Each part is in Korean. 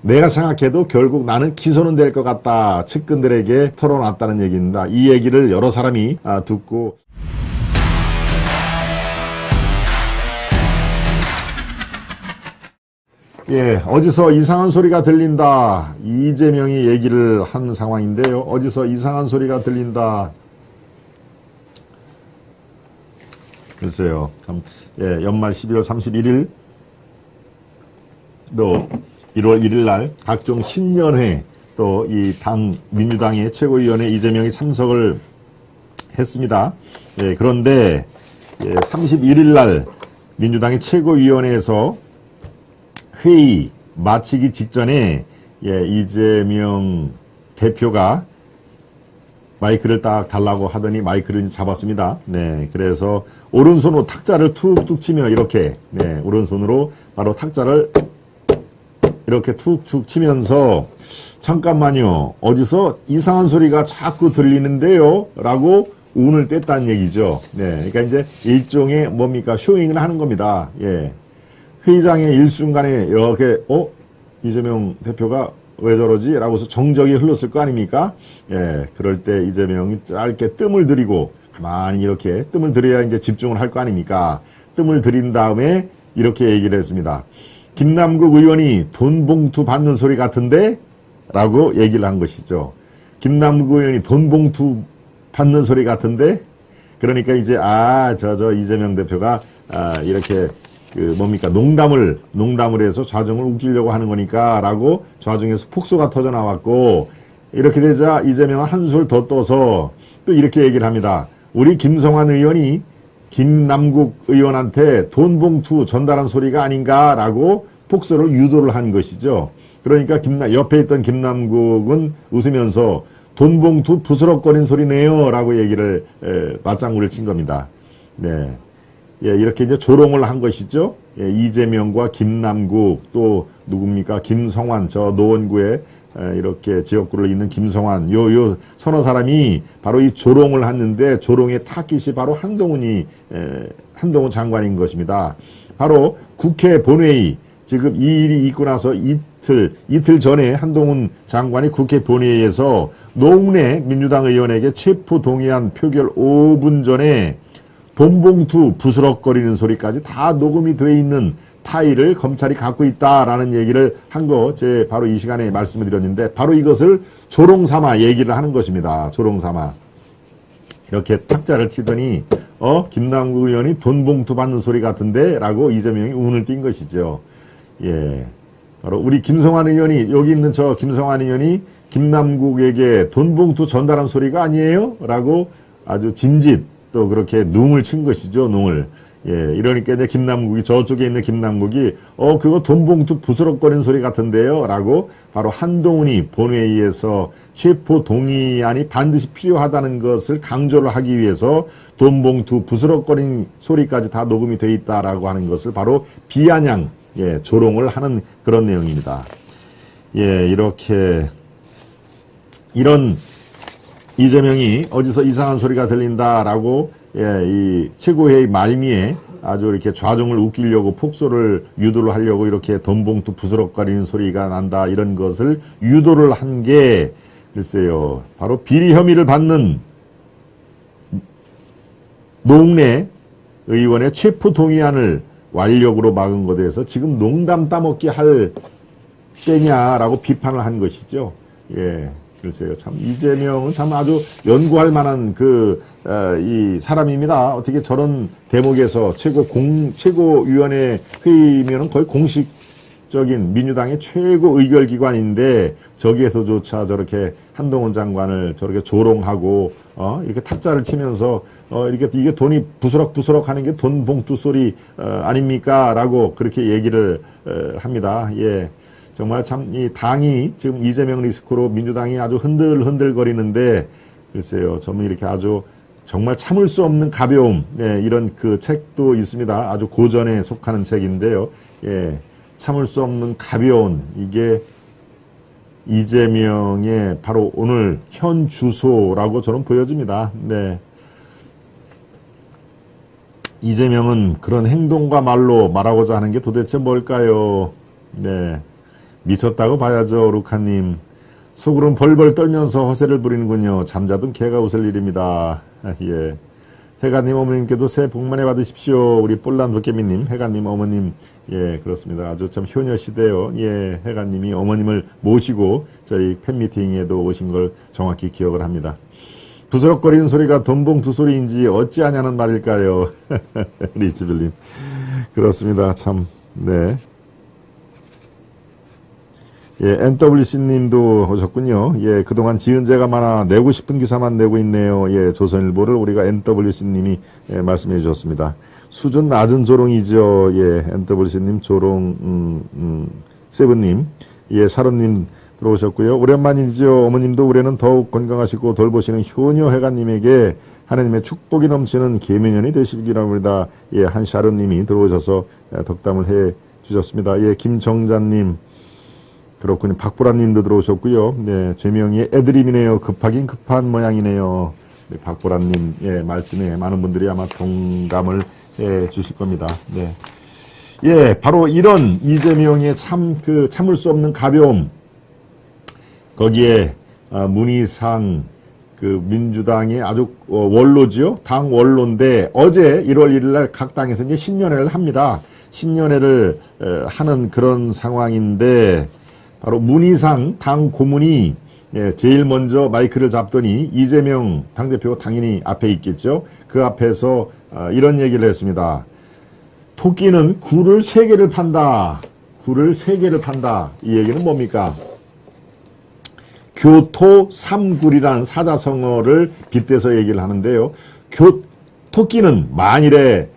내가 생각해도 결국 나는 기소는 될 것 같다. 측근들에게 털어놨다는 얘기입니다. 이 얘기를 여러 사람이 듣고 어디서 이상한 소리가 들린다. 이재명이 얘기를 한 상황인데요. 어디서 이상한 소리가 들린다. 글쎄요. 연말 12월 31일 또 1월 1일 날 각종 신년회 또 이 민주당의 최고위원회 이재명이 참석을 했습니다. 그런데 31일 날 민주당의 최고위원회에서 회의 마치기 직전에 이재명 대표가 마이크를 딱 달라고 하더니 마이크를 잡았습니다. 그래서 오른손으로 탁자를 툭툭 치며 이렇게 오른손으로 바로 탁자를 이렇게 툭툭 치면서 잠깐만요. 어디서 이상한 소리가 자꾸 들리는데요. 라고 운을 뗐다는 얘기죠. 그러니까 이제 일종의 뭡니까? 쇼잉을 하는 겁니다. 회의장의 일순간에 이렇게 이재명 대표가 왜 저러지? 라고서 정적이 흘렀을 거 아닙니까? 그럴 때 이재명이 짧게 뜸을 들이고 가만히 이렇게 뜸을 들여야 이제 집중을 할 거 아닙니까? 뜸을 들인 다음에 이렇게 얘기를 했습니다. 김남국 의원이 돈 봉투 받는 소리 같은데? 라고 얘기를 한 것이죠. 김남국 의원이 돈 봉투 받는 소리 같은데? 그러니까 이제 저 이재명 대표가 이렇게 뭡니까 농담을 해서 좌중을 웃기려고 하는 거니까 라고 좌중에서 폭소가 터져 나왔고 이렇게 되자 이재명은 한술 더 떠서 또 이렇게 얘기를 합니다. 우리 김성환 의원이 김남국 의원한테 돈 봉투 전달한 소리가 아닌가 라고 폭소를 유도를 한 것이죠. 그러니까 옆에 있던 김남국은 웃으면서 돈 봉투 부스럭거린 소리네요 라고 얘기를 맞장구를 친 겁니다. 이렇게 이제 조롱을 한 것이죠. 이재명과 김남국 또 누굽니까? 김성환 저 노원구에 이렇게 지역구를 잇는 김성환 요 서너 사람이 바로 이 조롱을 했는데 조롱의 타깃이 바로 한동훈 장관인 것입니다. 바로 국회 본회의 지금 이 일이 있고 나서 이틀 전에 한동훈 장관이 국회 본회의에서 노웅래 민주당 의원에게 체포 동의안 표결 5분 전에 돈봉투 부스럭거리는 소리까지 다 녹음이 돼 있는 파일을 검찰이 갖고 있다라는 얘기를 한 거 바로 이 시간에 말씀을 드렸는데 바로 이것을 조롱삼아 얘기를 하는 것입니다. 조롱삼아. 이렇게 탁자를 치더니 김남국 의원이 돈봉투 받는 소리 같은데 라고 이재명이 운을 띈 것이죠. 바로 우리 김성환 의원이 여기 있는 저 김성환 의원이 김남국에게 돈봉투 전달한 소리가 아니에요? 라고 아주 진짓 또 그렇게 눅을 친 것이죠. 눅을. 이러니까 이제 김남국이 저쪽에 있는 김남국이 그거 돈봉투 부스럭거리는 소리 같은데요. 라고 바로 한동훈이 본회의에서 체포 동의안이 반드시 필요하다는 것을 강조를 하기 위해서 돈봉투 부스럭거리는 소리까지 다 녹음이 돼 있다라고 하는 것을 바로 비아냥 조롱을 하는 그런 내용입니다. 이렇게 이런 이재명이 어디서 이상한 소리가 들린다라고 이 최고회의 말미에 아주 이렇게 좌중을 웃기려고 폭소를 유도를 하려고 이렇게 돈봉투 부스럭거리는 소리가 난다 이런 것을 유도를 한 게 글쎄요 바로 비리 혐의를 받는 노웅래 의원의 체포 동의안을 완력으로 막은 것에 대해서 지금 농담 따먹기 할 때냐라고 비판을 한 것이죠. 글쎄요, 참, 이재명은 참 아주 연구할 만한 이 사람입니다. 어떻게 저런 대목에서 최고위원회 회의면은 거의 공식적인 민주당의 최고 의결기관인데, 저기에서조차 저렇게 한동훈 장관을 저렇게 조롱하고, 이렇게 탁자를 치면서, 이게 돈이 부스럭부스럭 하는 게 돈 봉투 소리, 아닙니까? 라고 그렇게 얘기를 합니다. 정말 참, 이 당이 지금 이재명 리스크로 민주당이 아주 흔들거리는데, 글쎄요, 저는 이렇게 아주 정말 참을 수 없는 가벼움, 이런 그 책도 있습니다. 아주 고전에 속하는 책인데요. 참을 수 없는 가벼운, 이게 이재명의 바로 오늘 현 주소라고 저는 보여집니다. 이재명은 그런 행동과 말로 말하고자 하는 게 도대체 뭘까요? 미쳤다고 봐야죠, 루카님. 속으로는 벌벌 떨면서 허세를 부리는군요. 잠자던 개가 웃을 일입니다. 예. 해가님 어머님께도 새해 복 많이 받으십시오. 우리 볼란 도깨비님, 해가님 어머님, 예, 그렇습니다. 아주 참 효녀시대요. 예, 해가님이 어머님을 모시고 저희 팬미팅에도 오신 걸 정확히 기억을 합니다. 부스럭거리는 소리가 돈봉 두 소리인지 어찌하냐는 말일까요? 리치빌님. 그렇습니다. 참, 네. 예, NWC님도 오셨군요. 예, 그동안 지은 죄가 많아 내고 싶은 기사만 내고 있네요. 예, 조선일보를 우리가 NWC님이 예, 말씀해 주셨습니다. 수준 낮은 조롱이죠. 예, NWC님, 조롱, 세븐님, 예, 샤론님 들어오셨고요. 오랜만이죠. 어머님도 올해는 더욱 건강하시고 돌보시는 효녀 해가님에게 하나님의 축복이 넘치는 계명년이 되시기 바랍니다. 예, 한샤론님이 들어오셔서 덕담을 해 주셨습니다. 예, 김정자님, 그렇군요. 박보라님도 들어오셨고요. 네, 죄명이 애드립이네요. 급하긴 급한 모양이네요. 네, 박보라님, 예, 말씀에 많은 분들이 아마 동감을 해 주실 겁니다. 네. 예, 바로 이런 이재명의 참을 수 없는 가벼움. 거기에, 문희상, 민주당의 아주 원로지요? 당 원로인데, 어제 1월 1일 날 각 당에서 이제 신년회를 합니다. 신년회를 하는 그런 상황인데, 바로 문희상 당 고문이 제일 먼저 마이크를 잡더니 이재명 당대표가 당연히 앞에 있겠죠. 그 앞에서 이런 얘기를 했습니다. 토끼는 굴을 3개를 판다. 굴을 3개를 판다. 이 얘기는 뭡니까? 교토 삼굴이라는 사자성어를 빗대서 얘기를 하는데요. 토끼는 만일에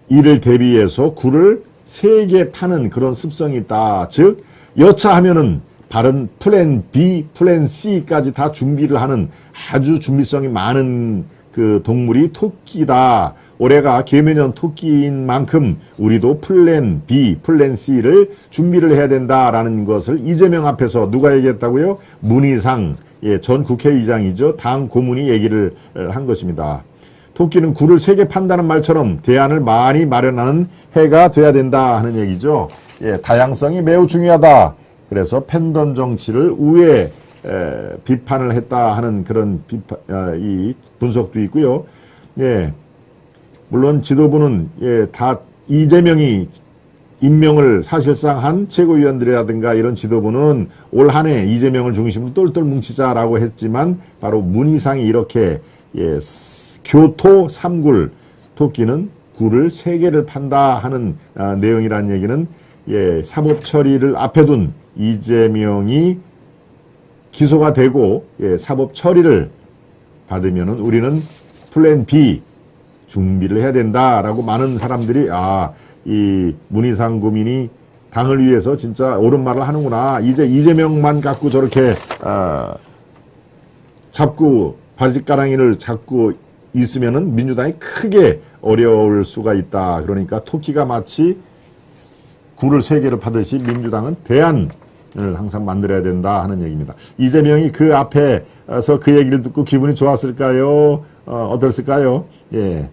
이를 대비해서 굴을 3개 파는 그런 습성이 있다. 즉 여차하면은 다른 플랜 B, 플랜 C까지 다 준비를 하는 아주 준비성이 많은 그 동물이 토끼다. 올해가 계면년 토끼인 만큼 우리도 플랜 B, 플랜 C를 준비를 해야 된다라는 것을 이재명 앞에서 누가 얘기했다고요? 문희상, 예, 전 국회의장이죠. 당 고문이 얘기를 한 것입니다. 토끼는 굴을 3개 판다는 말처럼 대안을 많이 마련하는 해가 돼야 된다 하는 얘기죠. 예, 다양성이 매우 중요하다. 그래서 팬덤 정치를 우회 비판을 했다 하는 그런 이 분석도 있고요. 예, 물론 지도부는 예, 다 이재명이 임명을 사실상 한 최고위원들이라든가 이런 지도부는 올 한 해 이재명을 중심으로 똘똘 뭉치자라고 했지만 바로 문희상이 이렇게 예, 교토 삼굴 토끼는 굴을 3개를 판다 하는 내용이라는 얘기는 예, 사법 처리를 앞에 둔 이재명이 기소가 되고 예, 사법 처리를 받으면은 우리는 플랜 B 준비를 해야 된다라고 많은 사람들이 이 문희상 고민이 당을 위해서 진짜 옳은 말을 하는구나. 이제 이재명만 갖고 저렇게 잡고 바짓가랑이를 잡고 있으면은 민주당이 크게 어려울 수가 있다. 그러니까 토끼가 마치 굴을 3개를 파듯이 민주당은 대안을 항상 만들어야 된다 하는 얘기입니다. 이재명이 그 앞에서 그 얘기를 듣고 기분이 좋았을까요? 어떨까요? 예.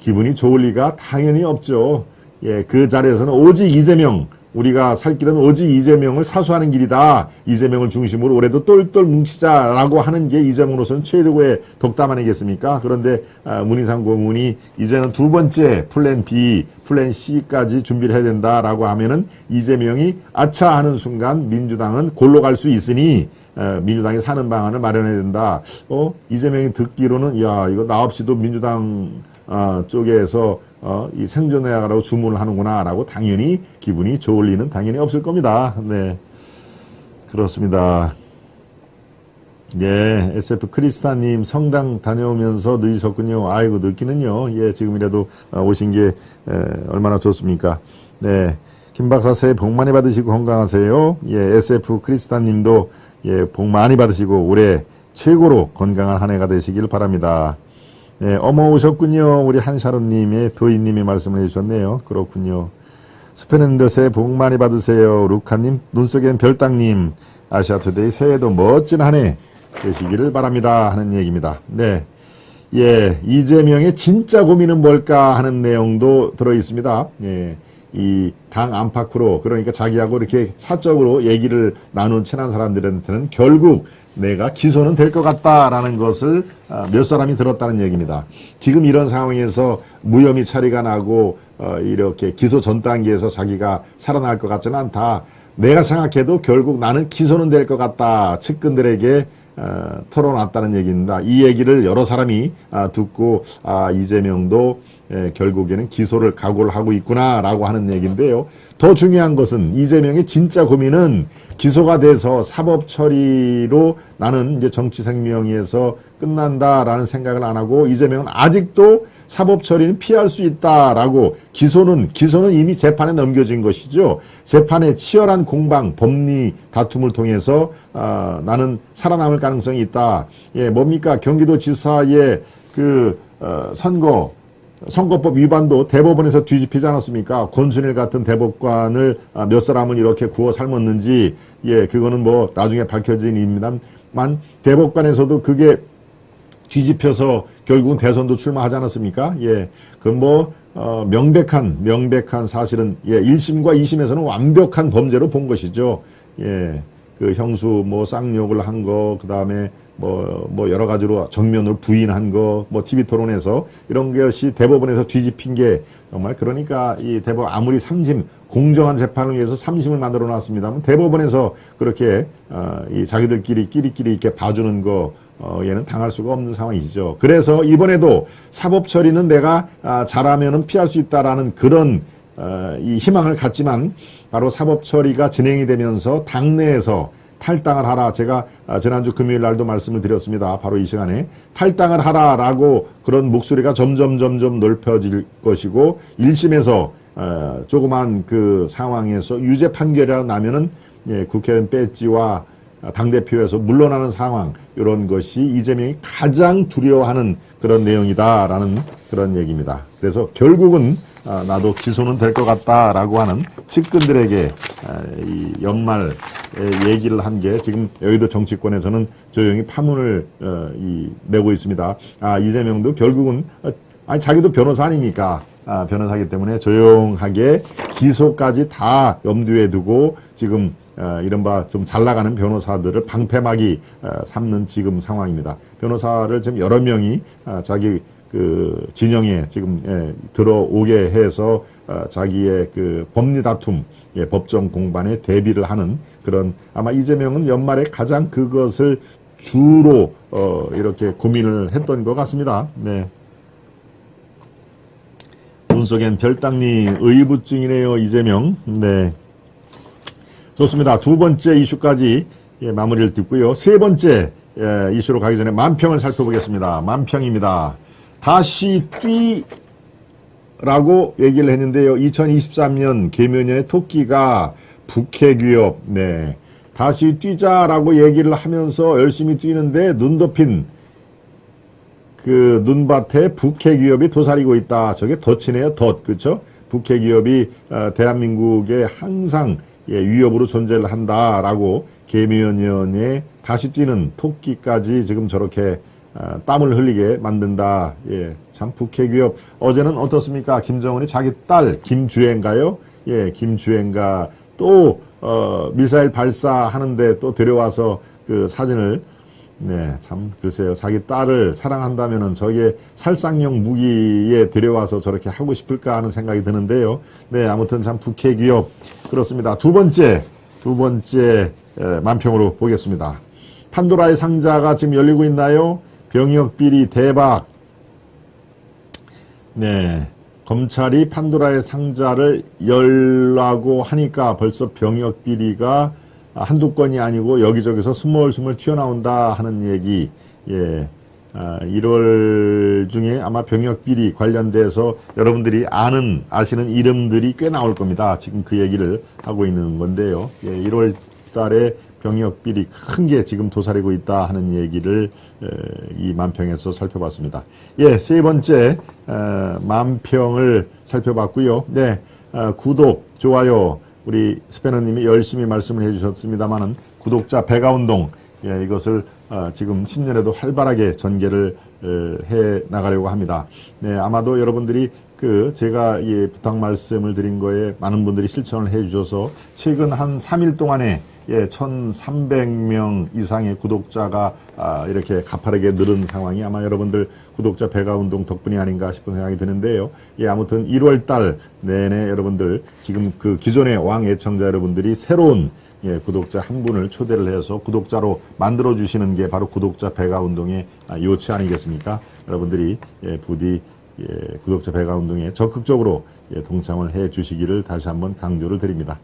기분이 좋을 리가 당연히 없죠. 예, 그 자리에서는 오직 이재명, 우리가 살 길은 오직 이재명을 사수하는 길이다. 이재명을 중심으로 올해도 똘똘 뭉치자라고 하는 게 이재명으로서는 최고의 덕담 아니겠습니까? 그런데 문희상 고문이 이제는 두 번째 플랜 B, 플랜 C까지 준비를 해야 된다라고 하면은 이재명이 아차 하는 순간 민주당은 골로 갈 수 있으니 민주당이 사는 방안을 마련해야 된다. 이재명이 듣기로는 야, 이거 나 없이도 민주당 쪽에서 이 생존해야라고 주문을 하는구나라고 당연히 기분이 좋을 리는 당연히 없을 겁니다. 네, 그렇습니다. 예, SF 크리스타님 성당 다녀오면서 늦으셨군요. 아이고 늦기는요. 예, 지금이라도 오신 게 얼마나 좋습니까? 네, 김 박사 새해 복 많이 받으시고 건강하세요. 예, SF 크리스타님도 예, 복 많이 받으시고 올해 최고로 건강한 한 해가 되시길 바랍니다. 네, 어머 오셨군요. 우리 한샤론님의 도희님이 말씀을 해주셨네요. 그렇군요. 스페는더 새해 복 많이 받으세요. 루카님, 눈속엔 별땅님, 아시아투데이 새해도 멋진 한 해 되시기를 바랍니다. 하는 얘기입니다. 네, 예, 이재명의 진짜 고민은 뭘까 하는 내용도 들어있습니다. 예, 이 당 안팎으로, 그러니까 자기하고 이렇게 사적으로 얘기를 나눈 친한 사람들한테는 결국 내가 기소는 될 것 같다라는 것을 몇 사람이 들었다는 얘기입니다. 지금 이런 상황에서 무혐의 처리가 나고 이렇게 기소 전 단계에서 자기가 살아날 것 같지는 않다. 내가 생각해도 결국 나는 기소는 될 것 같다. 측근들에게 털어놨다는 얘기입니다. 이 얘기를 여러 사람이 듣고 이재명도 결국에는 기소를 각오를 하고 있구나라고 하는 얘기인데요. 더 중요한 것은 이재명의 진짜 고민은 기소가 돼서 사법 처리로 나는 이제 정치 생명에서 끝난다라는 생각을 안 하고 이재명은 아직도 사법 처리는 피할 수 있다라고 기소는 이미 재판에 넘겨진 것이죠. 재판의 치열한 공방, 법리 다툼을 통해서 나는 살아남을 가능성이 있다. 예, 뭡니까? 경기도지사의 그 선거법 위반도 대법원에서 뒤집히지 않았습니까? 권순일 같은 대법관을 몇 사람은 이렇게 구워 삶았는지, 예, 그거는 뭐 나중에 밝혀진 일입니다만 대법관에서도 그게 뒤집혀서 결국은 대선도 출마하지 않았습니까? 예, 그건 뭐 명백한 사실은 1심과 2심에서는 완벽한 범죄로 본 것이죠. 예, 그 형수 뭐 쌍욕을 한 거, 그 다음에 뭐 여러 가지로 정면으로 부인한 거, 뭐 TV 토론에서 이런 것이 대법원에서 뒤집힌 게 정말, 그러니까 이 대법원 아무리 3심 공정한 재판을 위해서 3심을 만들어 놨습니다만 대법원에서 그렇게 이 자기들끼리 이렇게 봐주는 거 얘는 당할 수가 없는 상황이죠. 그래서 이번에도 사법 처리는 내가 잘하면은 피할 수 있다라는 그런 이 희망을 갖지만 바로 사법 처리가 진행이 되면서 당내에서 탈당을 하라. 제가 지난주 금요일 날도 말씀을 드렸습니다. 바로 이 시간에 탈당을 하라라고 그런 목소리가 점점 넓혀질 것이고 1심에서 조그만 그 상황에서 유죄 판결이 나면은 국회의원 배지와 당대표에서 물러나는 상황, 이런 것이 이재명이 가장 두려워하는 그런 내용이다라는 그런 얘기입니다. 그래서 결국은 나도 기소는 될 것 같다라고 하는 측근들에게 이 연말 얘기를 한 게 지금 여의도 정치권에서는 조용히 파문을 내고 있습니다. 이재명도 결국은 자기도 변호사 아닙니까? 변호사이기 때문에 조용하게 기소까지 다 염두에 두고 지금 이른바 좀 잘나가는 변호사들을 방패막이 삼는 지금 상황입니다. 변호사를 지금 여러 명이 자기 그 진영에 지금 들어오게 해서 자기의 그 법리 다툼, 법정 공방에 대비를 하는 그런, 아마 이재명은 연말에 가장 그것을 주로 이렇게 고민을 했던 것 같습니다. 네. 눈 속엔 별당님 의부증이네요, 이재명. 네. 좋습니다. 두 번째 이슈까지 마무리를 듣고요. 세 번째 이슈로 가기 전에 만평을 살펴보겠습니다. 만평입니다. 다시 뛰라고 얘기를 했는데요. 2023년 계묘년에 토끼가 북해규업, 다시 뛰자라고 얘기를 하면서 열심히 뛰는데 눈 덮인 그 눈밭에 북해규업이 도사리고 있다. 저게 덫이네요. 덫. 그렇죠? 북해규업이 대한민국에 항상 위협으로 존재를 한다라고 계묘년에 다시 뛰는 토끼까지 지금 저렇게 땀을 흘리게 만든다. 참 북해규업. 어제는 어떻습니까? 김정은이 자기 딸 김주행가요? 김주행가 또 미사일 발사하는데 또 데려와서 그 사진을, 참 글쎄요. 자기 딸을 사랑한다면은 저게 살상용 무기에 데려와서 저렇게 하고 싶을까 하는 생각이 드는데요. 아무튼 참 북해규업. 그렇습니다. 두 번째 만평으로 보겠습니다. 판도라의 상자가 지금 열리고 있나요? 병역 비리 대박. 검찰이 판도라의 상자를 열라고 하니까 벌써 병역 비리가 한두 건이 아니고 여기저기서 스멀스멀 튀어나온다 하는 얘기. 1월 중에 아마 병역 비리 관련돼서 여러분들이 아시는 이름들이 꽤 나올 겁니다. 지금 그 얘기를 하고 있는 건데요. 1월 달에 병역 비리 큰 게 지금 도사리고 있다 하는 얘기를 이 만평에서 살펴봤습니다. 세 번째 만평을 살펴봤고요. 구독, 좋아요, 우리 스패너님이 열심히 말씀을 해주셨습니다만은 구독자 배가운동, 이것을 지금 신년에도 활발하게 전개를 해 나가려고 합니다. 아마도 여러분들이 제가 부탁 말씀을 드린 거에 많은 분들이 실천을 해 주셔서 최근 한 3일 동안에 1,300명 이상의 구독자가 이렇게 가파르게 늘은 상황이 아마 여러분들 구독자 배가 운동 덕분이 아닌가 싶은 생각이 드는데요. 아무튼 1월 달 내내 여러분들 지금 기존의 왕 애청자 여러분들이 새로운 구독자 한 분을 초대를 해서 구독자로 만들어 주시는 게 바로 구독자 배가 운동의 요치 아니겠습니까? 여러분들이 부디 구독자 배가 운동에 적극적으로 동참을 해 주시기를 다시 한번 강조를 드립니다.